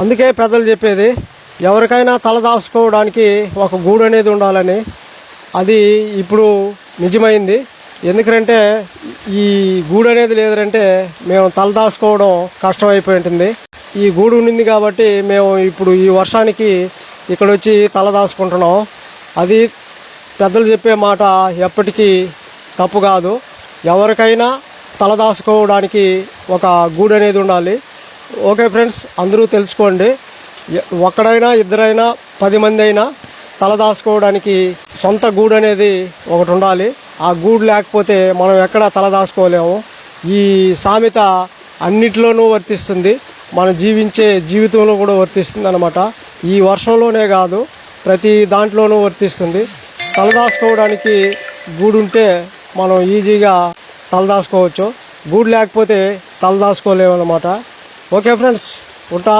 అందుకే పెద్దలు చెప్పేది ఎవరికైనా తలదాచుకోవడానికి ఒక గూడు అనేది ఉండాలని. అది ఇప్పుడు నిజమైంది. ఎందుకంటే ఈ గూడు అనేది లేదంటే మేము తలదాచుకోవడం కష్టమైపోయి ఉంటుంది. ఈ గూడు ఉండింది కాబట్టి మేము ఇప్పుడు ఈ వర్షానికి ఇక్కడ వచ్చి తలదాచుకుంటున్నాం. అది పెద్దలు చెప్పే మాట ఎప్పటికీ తప్పు కాదు. ఎవరికైనా తలదాచుకోవడానికి ఒక గూడు అనేది ఉండాలి. ఓకే ఫ్రెండ్స్, అందరూ తెలుసుకోండి. ఒక్కడైనా ఇద్దరైనా 10 మంది అయినా తలదాచుకోవడానికి సొంత గూడు అనేది ఒకటి ఉండాలి. ఆ గూడు లేకపోతే మనం ఎక్కడ తలదాచుకోలేము. ఈ సామెత అన్నిటిలోనూ వర్తిస్తుంది, మనం జీవించే జీవితంలో కూడా వర్తిస్తుంది అన్నమాట. ఈ వర్షంలోనే కాదు, ప్రతి దాంట్లోనూ వర్తిస్తుంది. తలదాచుకోవడానికి గూడు ఉంటే మనం ఈజీగా తలదాచుకోవచ్చు. గూడు లేకపోతే తలదాచుకోలేము అన్నమాట. ఓకే ఫ్రెండ్స్, ఉంటా.